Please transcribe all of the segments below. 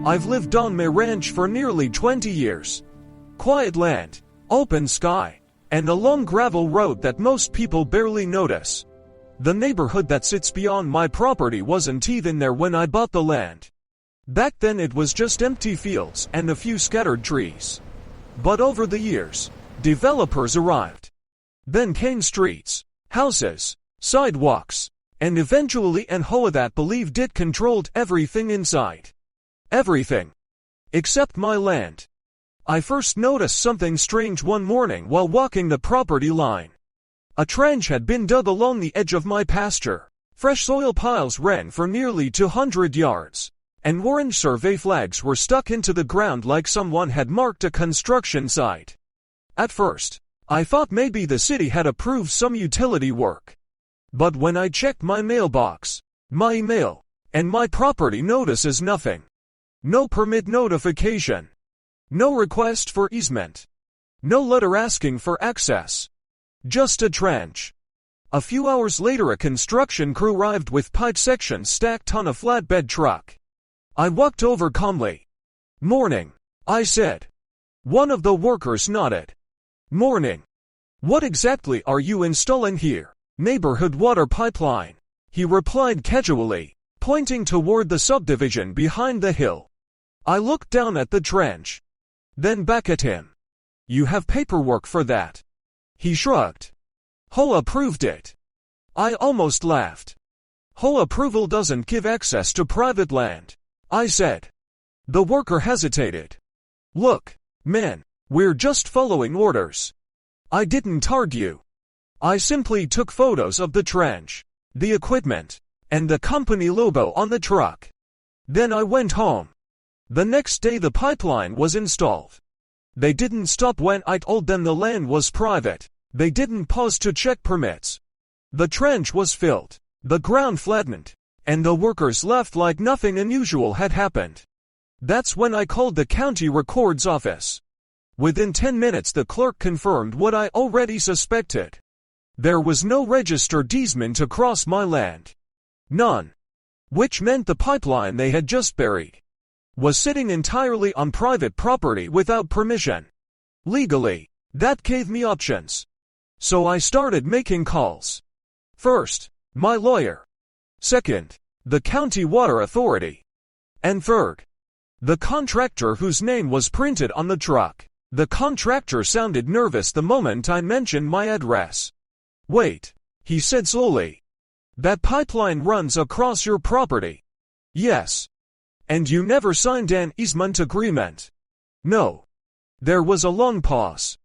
I've lived on my ranch for nearly 20 years. Quiet land, open sky, and a long gravel road that most people barely notice. The neighborhood that sits beyond my property wasn't even there when I bought the land. Back then it was just empty fields and a few scattered trees. But over the years, developers arrived. Then came streets, houses, sidewalks, and eventually an HOA that believed it controlled everything inside. Everything. Except my land. I first noticed something strange one morning while walking the property line. A trench had been dug along the edge of my pasture. Fresh soil piles ran for nearly 200 yards, and orange survey flags were stuck into the ground like someone had marked a construction site. At first, I thought maybe the city had approved some utility work. But when I checked my mailbox, my email, and my property notices, nothing. No permit notification. No request for easement. No letter asking for access. Just a trench. A few hours later a construction crew arrived with pipe sections stacked on a flatbed truck. I walked over calmly. "Morning," I said. One of the workers nodded. "Morning. What exactly are you installing here?" "Neighborhood water pipeline," he replied casually, pointing toward the subdivision behind the hill. I looked down at the trench, then back at him. "You have paperwork for that?" He shrugged. "HOA approved it." I almost laughed. "HOA approval doesn't give access to private land," I said. The worker hesitated. "Look, man, we're just following orders." I didn't argue. I simply took photos of the trench, the equipment, and the company logo on the truck. Then I went home. The next day the pipeline was installed. They didn't stop when I told them the land was private. They didn't pause to check permits. The trench was filled, the ground flattened, and the workers left like nothing unusual had happened. That's when I called the county records office. Within 10 minutes the clerk confirmed what I already suspected. There was no registered easement across my land. None. Which meant the pipeline they had just buried was sitting entirely on private property without permission. Legally, that gave me options. So I started making calls. First, my lawyer. Second, the county water authority. And third, the contractor whose name was printed on the truck. The contractor sounded nervous the moment I mentioned my address. "Wait," he said slowly. "That pipeline runs across your property?" "Yes." "And you never signed an easement agreement?" "No." There was a long pause.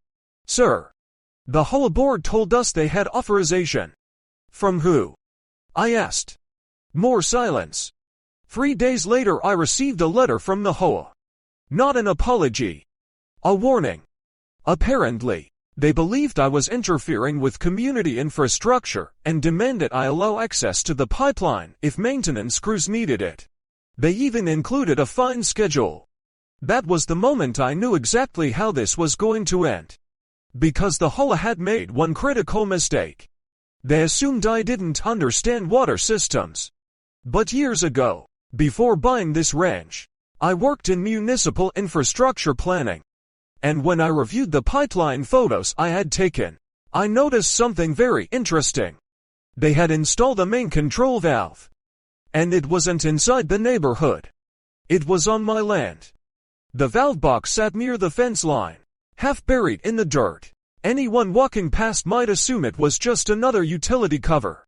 "Sir, the whole board told us they had authorization." "From who?" I asked. More silence. 3 days later I received a letter from the HOA. Not an apology. A warning. Apparently, they believed I was interfering with community infrastructure and demanded I allow access to the pipeline if maintenance crews needed it. They even included a fine schedule. That was the moment I knew exactly how this was going to end. Because the HOA had made one critical mistake. They assumed I didn't understand water systems. But years ago, before buying this ranch, I worked in municipal infrastructure planning. And when I reviewed the pipeline photos I had taken, I noticed something very interesting. They had installed a main control valve. And it wasn't inside the neighborhood. It was on my land. The valve box sat near the fence line, half buried in the dirt. Anyone walking past might assume it was just another utility cover.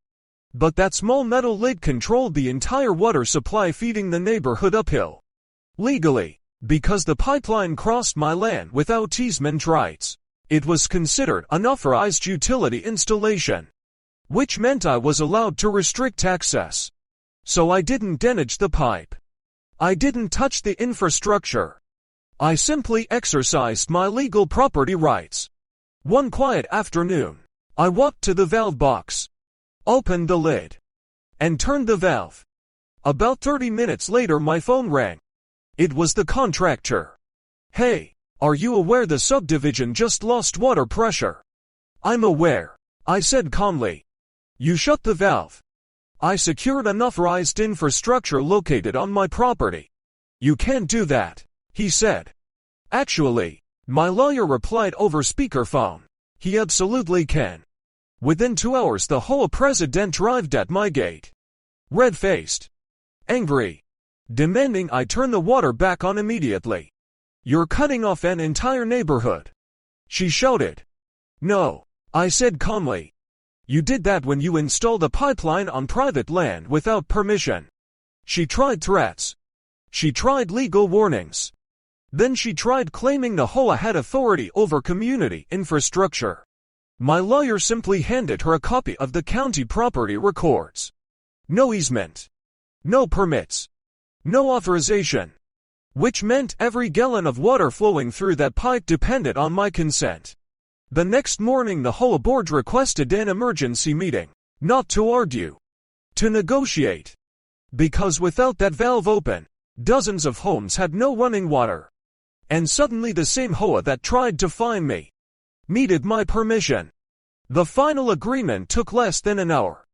But that small metal lid controlled the entire water supply feeding the neighborhood uphill. Legally, because the pipeline crossed my land without easement rights, it was considered an authorized utility installation. Which meant I was allowed to restrict access. So I didn't damage the pipe. I didn't touch the infrastructure. I simply exercised my legal property rights. One quiet afternoon, I walked to the valve box, opened the lid, and turned the valve. About 30 minutes later my phone rang. It was the contractor. "Hey, are you aware the subdivision just lost water pressure?" "I'm aware," I said calmly. "You shut the valve." "I secured unauthorized infrastructure located on my property." "You can't do that," he said. "Actually," my lawyer replied over speakerphone, "he absolutely can." Within 2 hours the HOA president arrived at my gate. Red-faced. Angry. Demanding I turn the water back on immediately. "You're cutting off an entire neighborhood," she shouted. "No," I said calmly. "You did that when you installed a pipeline on private land without permission." She tried threats. She tried legal warnings. Then she tried claiming the HOA had authority over community infrastructure. My lawyer simply handed her a copy of the county property records. No easement. No permits. No authorization. Which meant every gallon of water flowing through that pipe depended on my consent. The next morning the HOA board requested an emergency meeting, not to argue, to negotiate. Because without that valve open, dozens of homes had no running water. And suddenly the same HOA that tried to fine me needed my permission. The final agreement took less than an hour.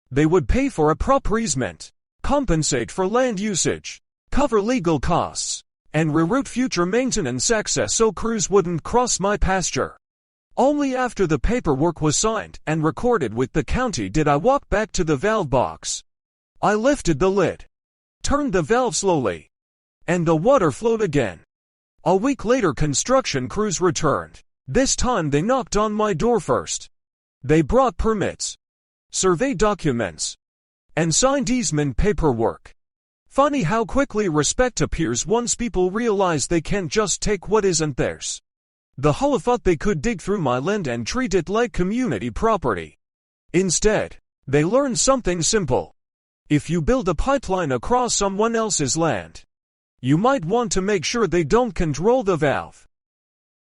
They would pay for a proper easement, compensate for land usage, cover legal costs, and reroute future maintenance access so crews wouldn't cross my pasture. Only after the paperwork was signed and recorded with the county did I walk back to the valve box. I lifted the lid, turned the valve slowly, and the water flowed again. A week later construction crews returned. This time they knocked on my door first. They brought permits, survey documents, and signed easement paperwork. Funny how quickly respect appears once people realize they can't just take what isn't theirs. The HOA thought they could dig through my land and treat it like community property. Instead, they learned something simple. If you build a pipeline across someone else's land, you might want to make sure they don't control the valve.